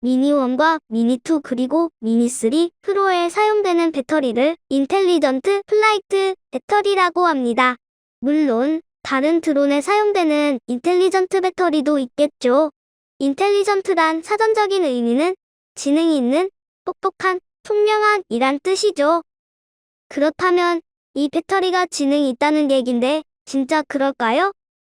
미니1과 미니2 그리고 미니3 프로에 사용되는 배터리를 인텔리전트 플라이트 배터리라고 합니다. 물론 다른 드론에 사용되는 인텔리전트 배터리도 있겠죠. 인텔리전트란 사전적인 의미는 지능이 있는, 똑똑한, 총명한 이란 뜻이죠. 그렇다면 이 배터리가 지능이 있다는 얘긴데 진짜 그럴까요?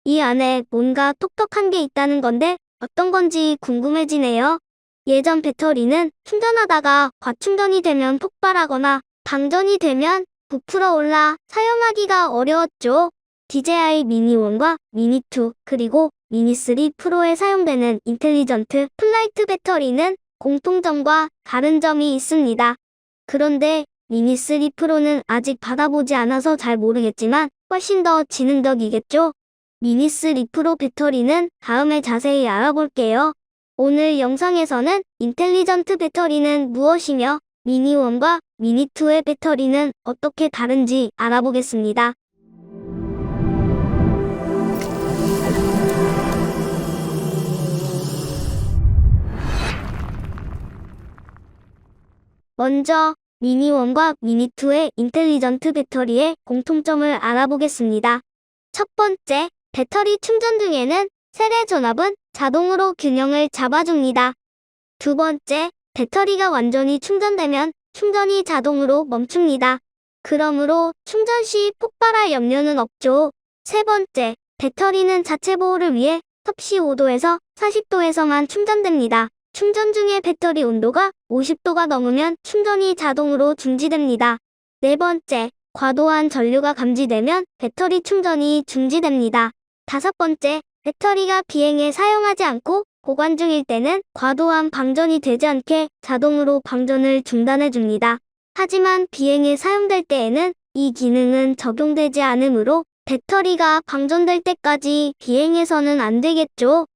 이 안에 뭔가 똑똑한 게 있다는 건데 어떤 건지 궁금해지네요. 예전 배터리는 충전하다가 과충전이 되면 폭발하거나 방전이 되면 부풀어 올라 사용하기가 어려웠죠. DJI 미니1과 미니2 그리고 미니3 프로에 사용되는 인텔리전트 플라이트 배터리는 공통점과 다른 점이 있습니다. 그런데 미니3 프로는 아직 받아보지 않아서 잘 모르겠지만 훨씬 더 지능적이겠죠? 미니3 프로 배터리는 다음에 자세히 알아볼게요. 오늘 영상에서는 인텔리전트 배터리는 무엇이며 미니1과 미니2의 배터리는 어떻게 다른지 알아보겠습니다. 먼저 미니1과 미니2의 인텔리전트 배터리의 공통점을 알아보겠습니다. 첫 번째, 배터리 충전 중에는 세례 전압은 자동으로 균형을 잡아줍니다. 두 번째, 배터리가 완전히 충전되면 충전이 자동으로 멈춥니다. 그러므로 충전 시 폭발할 염려는 없죠. 세 번째, 배터리는 자체 보호를 위해 섭씨 5도에서 40도에서만 충전됩니다. 충전 중에 배터리 온도가 50도가 넘으면 충전이 자동으로 중지됩니다. 네 번째, 과도한 전류가 감지되면 배터리 충전이 중지됩니다. 다섯 번째, 배터리가 비행에 사용하지 않고 보관 중일 때는 과도한 방전이 되지 않게 자동으로 방전을 중단해줍니다. 하지만 비행에 사용될 때에는 이 기능은 적용되지 않으므로 배터리가 방전될 때까지 비행해서는 안 되겠죠.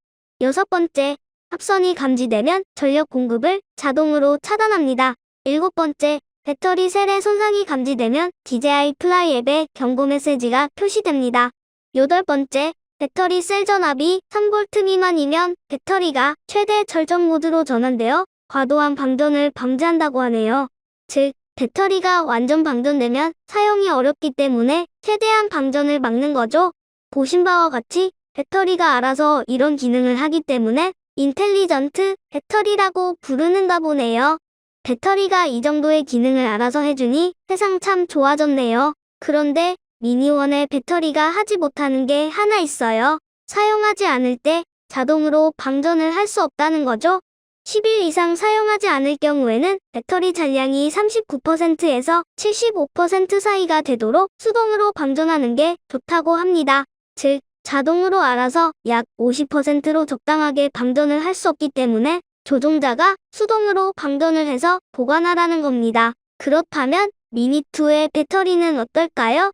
여섯 번째, 합선이 감지되면 전력 공급을 자동으로 차단합니다. 일곱 번째, 배터리 셀의 손상이 감지되면 DJI 플라이 앱에 경고 메시지가 표시됩니다. 여덟 번째, 배터리 셀 전압이 3V 미만이면 배터리가 최대 절전 모드로 전환되어 과도한 방전을 방지한다고 하네요. 즉, 배터리가 완전 방전되면 사용이 어렵기 때문에 최대한 방전을 막는 거죠. 보신 바와 같이 배터리가 알아서 이런 기능을 하기 때문에 인텔리전트 배터리라고 부르는가 보네요. 배터리가 이 정도의 기능을 알아서 해주니 세상 참 좋아졌네요. 그런데 미니1의 배터리가 하지 못하는 게 하나 있어요. 사용하지 않을 때 자동으로 방전을 할 수 없다는 거죠. 10일 이상 사용하지 않을 경우에는 배터리 잔량이 39%에서 75% 사이가 되도록 수동으로 방전하는 게 좋다고 합니다. 즉, 자동으로 알아서 약 50%로 적당하게 방전을 할 수 없기 때문에 조종자가 수동으로 방전을 해서 보관하라는 겁니다. 그렇다면 미니2의 배터리는 어떨까요?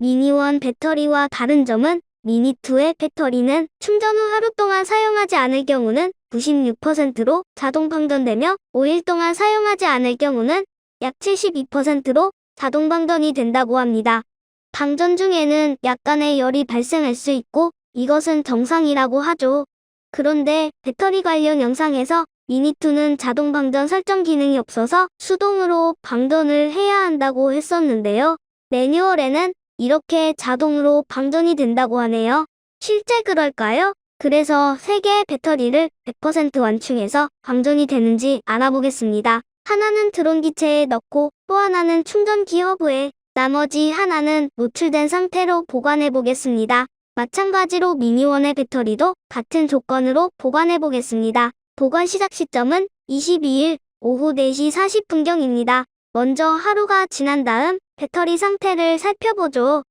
미니1 배터리와 다른 점은 미니2의 배터리는 충전 후 하루 동안 사용하지 않을 경우는 96%로 자동 방전되며 5일 동안 사용하지 않을 경우는 약 72%로 자동 방전이 된다고 합니다. 방전 중에는 약간의 열이 발생할 수 있고 이것은 정상이라고 하죠. 그런데 배터리 관련 영상에서 미니2는 자동 방전 설정 기능이 없어서 수동으로 방전을 해야 한다고 했었는데요. 매뉴얼에는 이렇게 자동으로 방전이 된다고 하네요. 실제 그럴까요? 그래서 3개의 배터리를 100% 완충해서 방전이 되는지 알아보겠습니다. 하나는 드론 기체에 넣고 또 하나는 충전기 허브에 나머지 하나는 노출된 상태로 보관해 보겠습니다. 마찬가지로 미니1의 배터리도 같은 조건으로 보관해 보겠습니다. 보관 시작 시점은 22일 오후 4시 40분경입니다. 먼저 하루가 지난 다음 배터리 상태를 살펴보죠.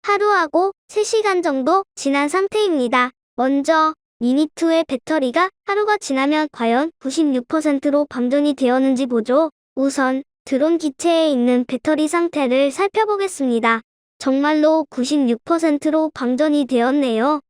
하루하고 3시간 정도 지난 상태입니다. 먼저 미니2의 배터리가 하루가 지나면 과연 96%로 방전이 되었는지 보죠. 우선 드론 기체에 있는 배터리 상태를 살펴보겠습니다. 정말로 96%로 방전이 되었네요.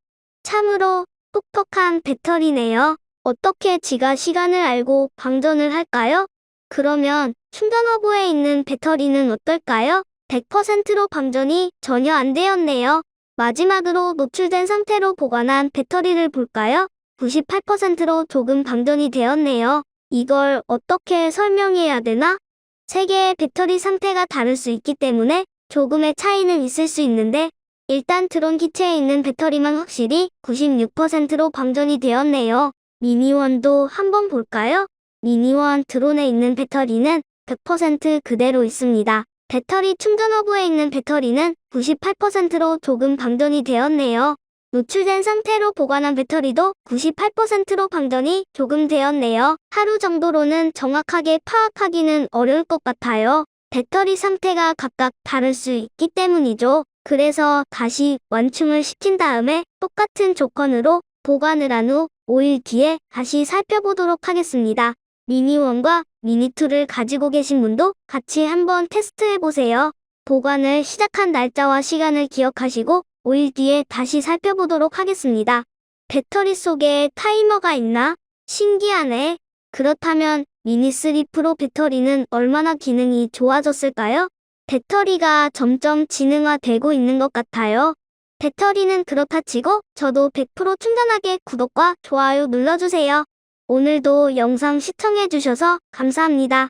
참으로 똑똑한 배터리네요. 어떻게 지가 시간을 알고 방전을 할까요? 그러면 충전 허브에 있는 배터리는 어떨까요? 100%로 방전이 전혀 안 되었네요. 마지막으로 노출된 상태로 보관한 배터리를 볼까요? 98%로 조금 방전이 되었네요. 이걸 어떻게 설명해야 되나? 세 개의 배터리 상태가 다를 수 있기 때문에 조금의 차이는 있을 수 있는데 일단 드론 기체에 있는 배터리만 확실히 96%로 방전이 되었네요. 미니원도 한번 볼까요? 미니원 드론에 있는 배터리는 100% 그대로 있습니다. 배터리 충전 허브에 있는 배터리는 98%로 조금 방전이 되었네요. 노출된 상태로 보관한 배터리도 98%로 방전이 조금 되었네요. 하루 정도로는 정확하게 파악하기는 어려울 것 같아요. 배터리 상태가 각각 다를 수 있기 때문이죠. 그래서 다시 완충을 시킨 다음에 똑같은 조건으로 보관을 한 후 5일 뒤에 다시 살펴보도록 하겠습니다. 미니1과 미니2를 가지고 계신 분도 같이 한번 테스트해보세요. 보관을 시작한 날짜와 시간을 기억하시고 5일 뒤에 다시 살펴보도록 하겠습니다. 배터리 속에 타이머가 있나? 신기하네. 그렇다면 미니3 프로 배터리는 얼마나 기능이 좋아졌을까요? 배터리가 점점 지능화되고 있는 것 같아요. 배터리는 그렇다 치고 저도 100% 충전하게 구독과 좋아요 눌러주세요. 오늘도 영상 시청해주셔서 감사합니다.